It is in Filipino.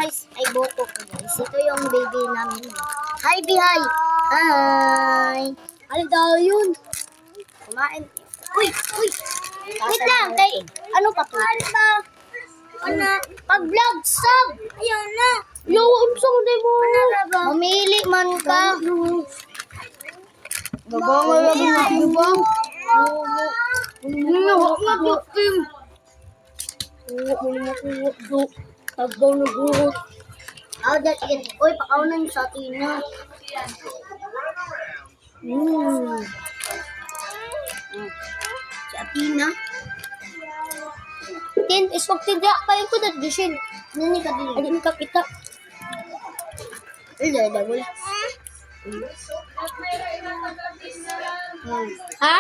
guys. Ay, boko ko guys. Ito yung baby namin. Hi, Bihay! Hi! Ano daw yun? Kumain. Uy! Uy! Wait lang. Kay, ano pa to? Ano ba? Ano? Pag-vlog sub! Ayaw na! Yo, ang song day mo! Mamili man ka! Gagawin mo lang mo ba? Huwag na bukim! Huwag mo na bukim! Tagdaw na buhot! Uy, pakaunan sa Tina! Si Atina? Tin, iswag tinda kayo ko na disin. Nani ka din? Adi ka kita. Ay, dawol. Ha?